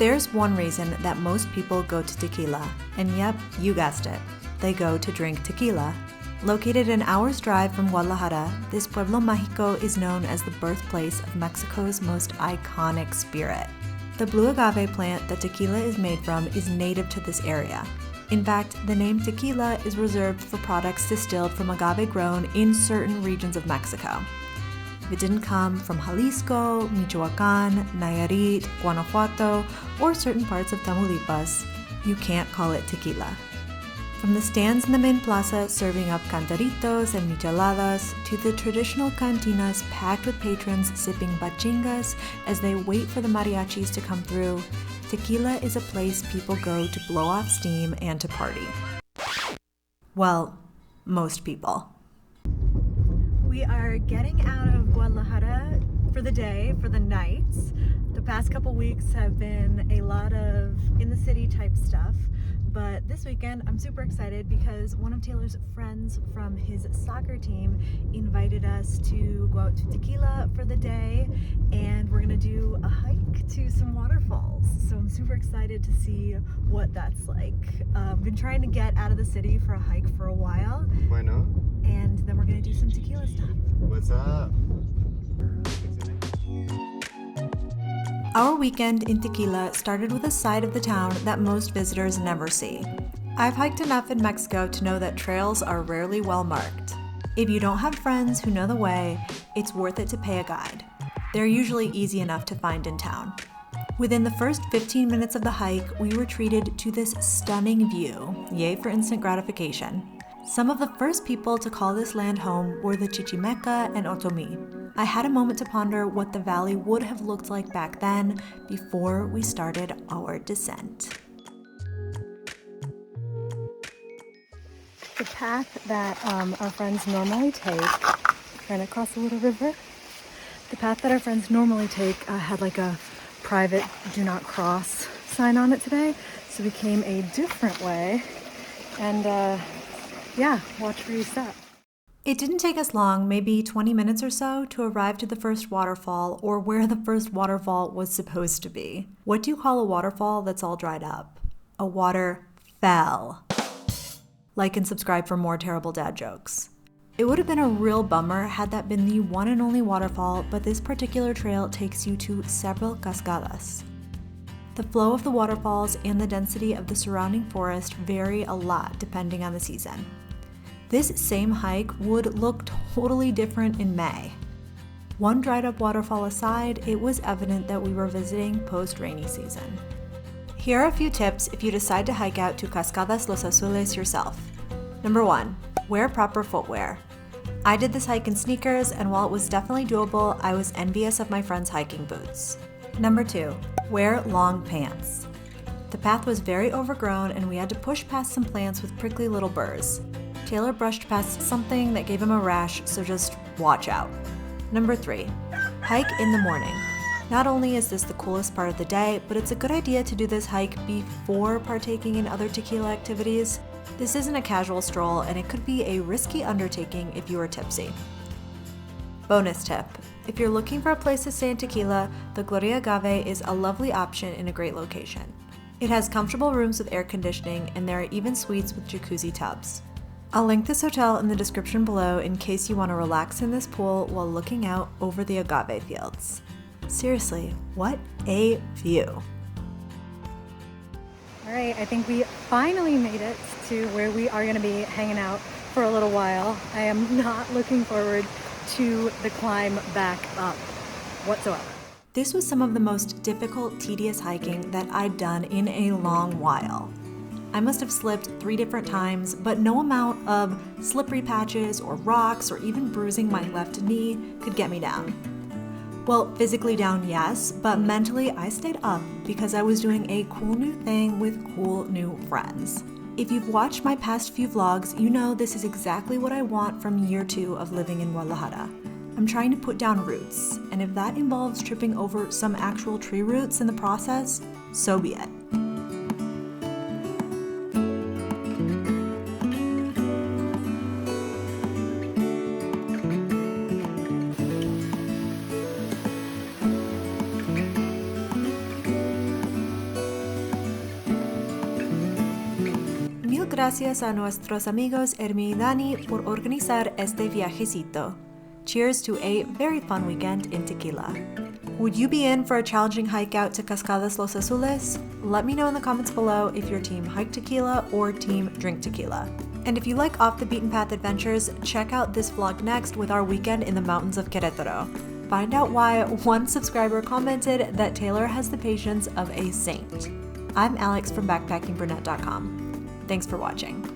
There's one reason that most people go to Tequila, and yep, you guessed it, they go to drink tequila. Located an hour's drive from Guadalajara, this pueblo mágico is known as the birthplace of Mexico's most iconic spirit. The blue agave plant that tequila is made from is native to this area. In fact, the name tequila is reserved for products distilled from agave grown in certain regions of Mexico. If it didn't come from Jalisco, Michoacán, Nayarit, Guanajuato, or certain parts of Tamaulipas, you can't call it tequila. From the stands in the main plaza serving up cantaritos and micheladas to the traditional cantinas packed with patrons sipping bachingas as they wait for the mariachis to come through, Tequila is a place people go to blow off steam and to party. Well, most people. We are getting out of Guadalajara for the day, for the night. The past couple weeks have been a lot of in the city type stuff. But this weekend, I'm super excited because one of Taylor's friends from his soccer team invited us to go out to Tequila for the day, and we're gonna do a hike to some waterfalls. So I'm super excited to see what that's like. I've been trying to get out of the city for a hike for a while. Bueno. And then we're gonna do some tequila stuff. What's up? Our weekend in Tequila started with a side of the town that most visitors never see. I've hiked enough in Mexico to know that trails are rarely well marked. If you don't have friends who know the way, it's worth it to pay a guide. They're usually easy enough to find in town. Within the first 15 minutes of the hike, we were treated to this stunning view, yay for instant gratification. Some of the first people to call this land home were the Chichimeca and Otomi. I had a moment to ponder what the valley would have looked like back then before we started our descent. The path that our friends normally take, trying to cross a little river, the path that our friends normally take had like a private do not cross sign on it today, so we came a different way, and yeah, watch where you step. It didn't take us long, maybe 20 minutes or so, to arrive to the first waterfall, or where the first waterfall was supposed to be. What do you call a waterfall that's all dried up? A waterfall. Like and subscribe for more terrible dad jokes. It would have been a real bummer had that been the one and only waterfall, but this particular trail takes you to several cascadas. The flow of the waterfalls and the density of the surrounding forest vary a lot depending on the season. This same hike would look totally different in May. One dried up waterfall aside, it was evident that we were visiting post-rainy season. Here are a few tips if you decide to hike out to Cascadas Los Azules yourself. Number 1, wear proper footwear. I did this hike in sneakers, and while it was definitely doable, I was envious of my friends' hiking boots. Number 2, wear long pants. The path was very overgrown and we had to push past some plants with prickly little burrs. Taylor brushed past something that gave him a rash, so just watch out. Number 3, hike in the morning. Not only is this the coolest part of the day, but it's a good idea to do this hike before partaking in other tequila activities. This isn't a casual stroll, and it could be a risky undertaking if you are tipsy. Bonus tip, if you're looking for a place to stay in Tequila, the Gloria Agave is a lovely option in a great location. It has comfortable rooms with air conditioning, and there are even suites with jacuzzi tubs. I'll link this hotel in the description below in case you want to relax in this pool while looking out over the agave fields. Seriously, what a view. All right, I think we finally made it to where we are going to be hanging out for a little while. I am not looking forward to the climb back up whatsoever. This was some of the most difficult, tedious hiking that I'd done in a long while. I must have slipped 3 different times, but no amount of slippery patches or rocks or even bruising my left knee could get me down. Well, physically down, yes, but mentally I stayed up because I was doing a cool new thing with cool new friends. If you've watched my past few vlogs, you know this is exactly what I want from year 2 of living in Guadalajara. I'm trying to put down roots, and if that involves tripping over some actual tree roots in the process, so be it. gracias a nuestros amigos Hermi y Dani por organizar este viajecito. Cheers to a very fun weekend in Tequila. Would you be in for a challenging hike out to Cascadas Los Azules? Let me know in the comments below if you're team hike tequila or team drink tequila. And if you like off the beaten path adventures, check out this vlog next with our weekend in the mountains of Querétaro. Find out why one subscriber commented that Taylor has the patience of a saint. I'm Alex from backpackingbrunette.com. Thanks for watching.